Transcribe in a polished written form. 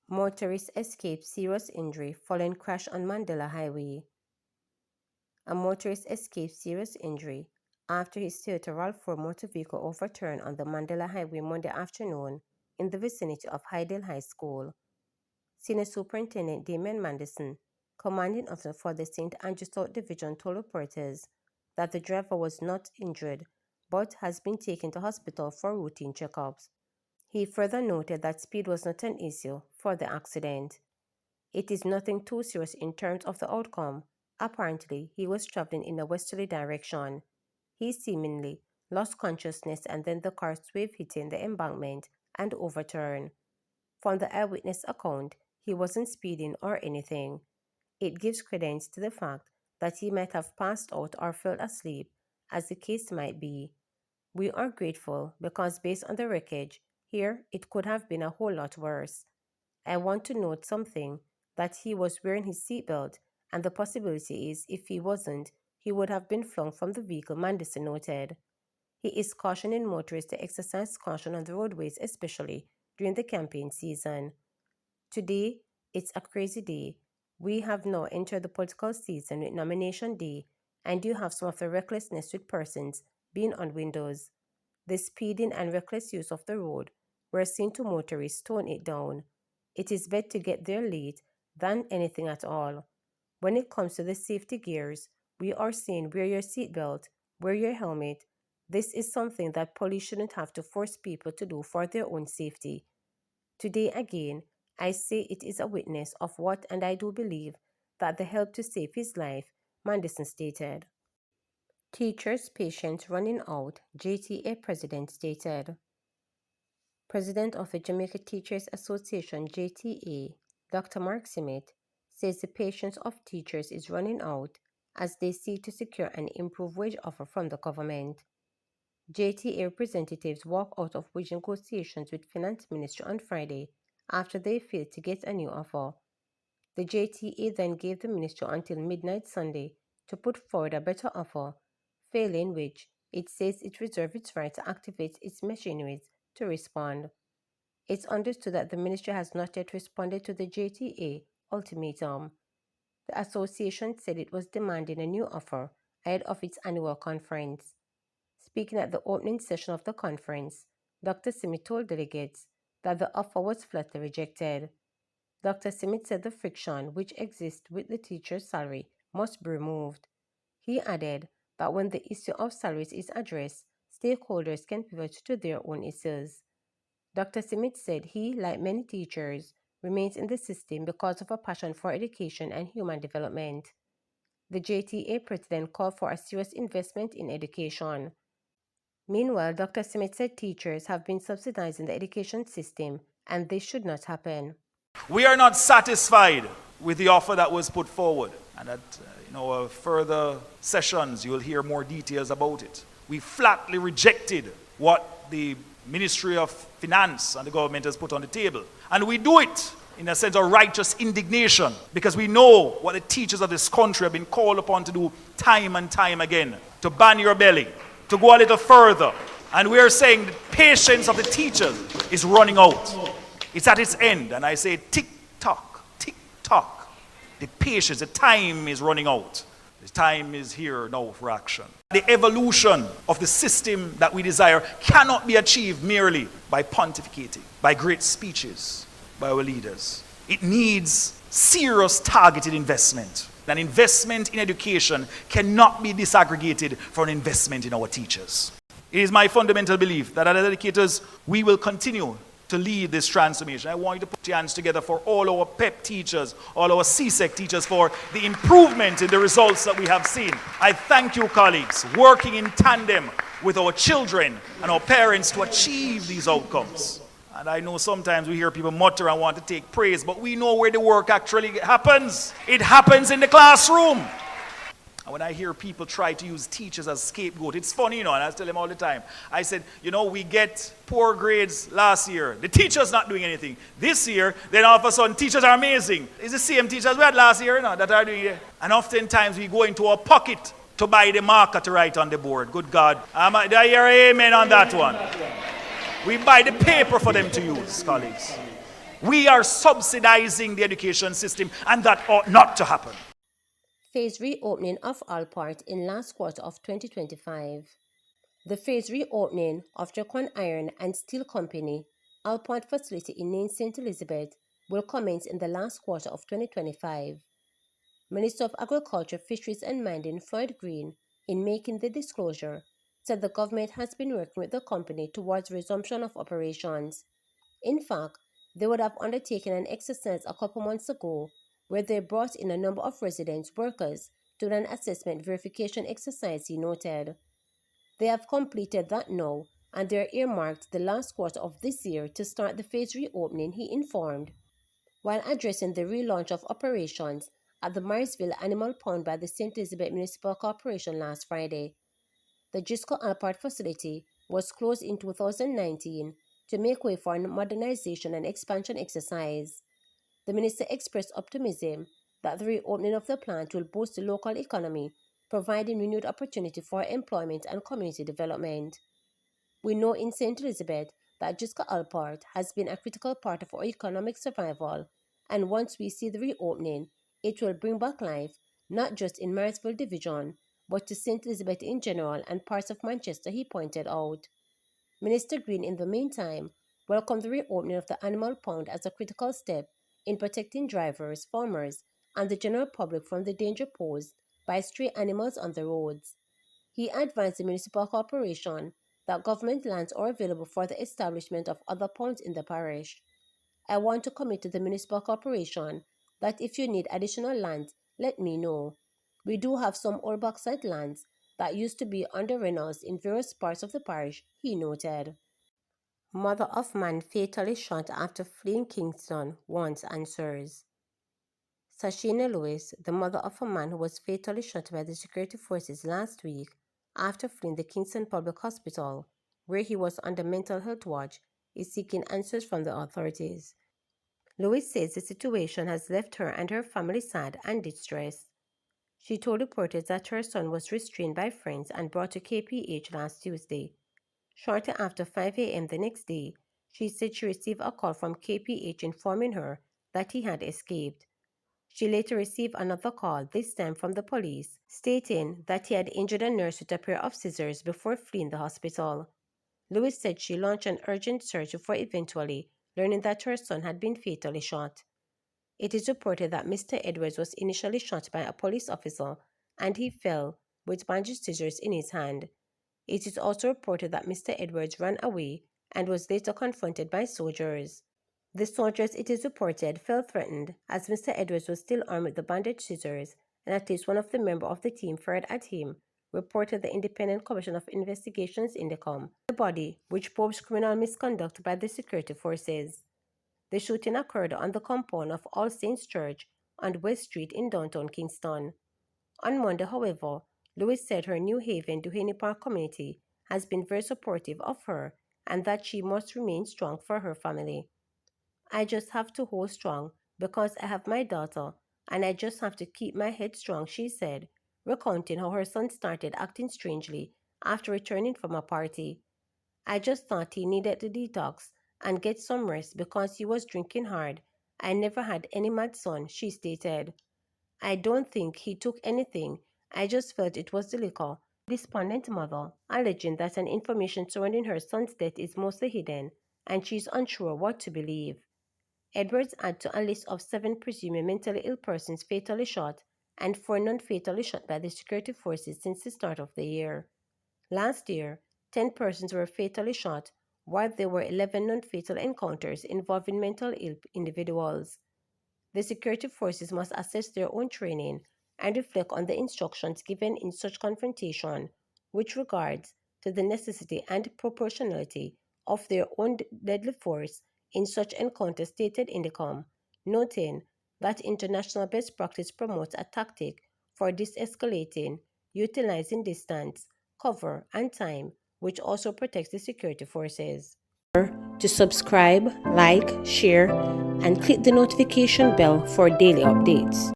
Motorist escaped serious injury following crash on Mandela Highway. A motorist escaped serious injury after his Toyota RAV4 motor vehicle overturned on the Mandela Highway Monday afternoon in the vicinity of Hydel High School. Senior Superintendent Damien Manderson, commanding officer for the St. Andrew South Division, told reporters that the driver was not injured but has been taken to hospital for routine checkups. He further noted that speed was not an issue for the accident. It is nothing too serious in terms of the outcome. Apparently, he was traveling in a westerly direction. He seemingly lost consciousness and then the car swerved, hitting the embankment and overturned. From the eyewitness account, he wasn't speeding or anything. It gives credence to the fact that he might have passed out or fell asleep, as the case might be. We are grateful because based on the wreckage, here it could have been a whole lot worse. I want to note something, that he was wearing his seatbelt, and the possibility is if he wasn't, he would have been flung from the vehicle, Manderson noted. He is cautioning motorists to exercise caution on the roadways, especially during the campaign season. Today, it's a crazy day. We have now entered the political season with nomination day, and you have some of the recklessness with persons being on windows. The speeding and reckless use of the road were seen to motorists tone it down. It is better to get there late than anything at all. When it comes to the safety gears, we are saying wear your seatbelt, wear your helmet. This is something that police shouldn't have to force people to do for their own safety. Today again, I say it is a witness of what, and I do believe that the help to save his life, Manderson stated. Teachers' patience running out, JTA President stated. President of the Jamaica Teachers Association, JTA, Dr. Mark Simmet, says the patience of teachers is running out as they seek to secure an improved wage offer from the government. JTA representatives walked out of wage negotiations with Finance Ministry on Friday after they failed to get a new offer. The JTA then gave the ministry until midnight Sunday to put forward a better offer, failing which it says it reserves its right to activate its machineries to respond. It's understood that the ministry has not yet responded to the JTA ultimatum. The association said it was demanding a new offer ahead of its annual conference. Speaking at the opening session of the conference, Dr. Simmet told delegates that the offer was flatly rejected. Dr. Simmet said the friction which exists with the teacher's salary must be removed. He added that when the issue of salaries is addressed, stakeholders can pivot to their own issues. Dr. Simmet said he, like many teachers, remains in the system because of a passion for education and human development. The JTA president called for a serious investment in education. Meanwhile, Dr. Simmet said teachers have been subsidizing the education system, and this should not happen. We are not satisfied with the offer that was put forward, and at our further sessions you will hear more details about it. We flatly rejected what the Ministry of Finance and the government has put on the table, and we do it in a sense of righteous indignation because we know what the teachers of this country have been called upon to do time and time again, to ban your belly, to go a little further. And we are saying the patience of the teachers is running out. It's at its end. And I say tick tock, tick tock. The patience, the time is running out. The time is here now for action. The evolution of the system that we desire cannot be achieved merely by pontificating, by great speeches by our leaders. It needs serious targeted investment. An investment in education cannot be disaggregated from an investment in our teachers. It is my fundamental belief that as educators, we will continue to lead this transformation. I want you to put your hands together for all our PEP teachers, all our CSEC teachers, for the improvement in the results that we have seen. I thank you, colleagues, working in tandem with our children and our parents to achieve these outcomes. And I know sometimes we hear people mutter and want to take praise, but we know where the work actually happens. It happens in the classroom. And when I hear people try to use teachers as scapegoat, it's funny, and I tell them all the time. I said, we get poor grades last year. The teachers not doing anything. This year, then all of a sudden, teachers are amazing. It's the same teachers we had last year, that are doing it. And oftentimes we go into our pocket to buy the marker to write on the board. Good God. Did I hear amen on that one? We buy the paper for them to use, colleagues. We are subsidizing the education system, and that ought not to happen. Phase reopening of Alport in last quarter of 2025. The phase reopening of Jacon Iron and Steel Company, Alport facility in Nain St. Elizabeth, will commence in the last quarter of 2025. Minister of Agriculture, Fisheries and Mining Floyd Green, in making the disclosure, said the government has been working with the company towards resumption of operations. In fact, they would have undertaken an exercise a couple months ago where they brought in a number of resident workers to an assessment verification exercise, he noted. They have completed that now, and they are earmarked the last quarter of this year to start the phase reopening, he informed. While addressing the relaunch of operations at the Marisville Animal Pond by the St. Elizabeth Municipal Corporation last Friday, the Jisco Alport facility was closed in 2019 to make way for a modernization and expansion exercise. The minister expressed optimism that the reopening of the plant will boost the local economy, providing renewed opportunity for employment and community development. We know in St. Elizabeth that Jisco Alport has been a critical part of our economic survival, and once we see the reopening, it will bring back life, not just in Marisville Division, but to St. Elizabeth in general and parts of Manchester, he pointed out. Minister Green, in the meantime, welcomed the reopening of the animal pound as a critical step in protecting drivers, farmers, and the general public from the danger posed by stray animals on the roads. He advised the municipal corporation that government lands are available for the establishment of other ponds in the parish. I want to commit to the municipal corporation that if you need additional land, let me know. We do have some old bauxite lands that used to be under rentals in various parts of the parish, he noted. Mother of man fatally shot after fleeing Kingston wants answers. Sashina Lewis, the mother of a man who was fatally shot by the security forces last week after fleeing the Kingston Public Hospital, where he was under mental health watch, is seeking answers from the authorities. Lewis says the situation has left her and her family sad and distressed. She told reporters that her son was restrained by friends and brought to KPH last Tuesday. Shortly after 5 a.m. the next day, she said she received a call from KPH informing her that he had escaped. She later received another call, this time from the police, stating that he had injured a nurse with a pair of scissors before fleeing the hospital. Lewis said she launched an urgent search before eventually learning that her son had been fatally shot. It is reported that Mr. Edwards was initially shot by a police officer and he fell with bandaged scissors in his hand. It is also reported that Mr. Edwards ran away and was later confronted by soldiers. The soldiers, it is reported, felt threatened as Mr. Edwards was still armed with the bandaged scissors, and at least one of the members of the team fired at him, reported the Independent Commission of Investigations Indicom, the body which probes criminal misconduct by the security forces. The shooting occurred on the compound of All Saints Church on West Street in downtown Kingston. On Monday, however, Lewis said her New Haven Duhaney Park community has been very supportive of her and that she must remain strong for her family. I just have to hold strong because I have my daughter and I just have to keep my head strong, she said, recounting how her son started acting strangely after returning from a party. I just thought he needed to detox and get some rest because he was drinking hard. I never had any mad son, she stated. I don't think he took anything. I just felt it was the liquor. Despondent mother, alleging that an information surrounding her son's death is mostly hidden and she's unsure what to believe. Edwards added to a list of 7 presumed mentally ill persons fatally shot and 4 non-fatally shot by the security forces since the start of the year. Last year, 10 persons were fatally shot, while there were 11 non-fatal encounters involving mental ill individuals. The security forces must assess their own training and reflect on the instructions given in such confrontation, with regards to the necessity and proportionality of their own deadly force in such encounters, stated Indicom, noting that international best practice promotes a tactic for de-escalating, utilizing distance, cover, and time, which also protects the security forces. To subscribe, like, share, and click the notification bell for daily updates.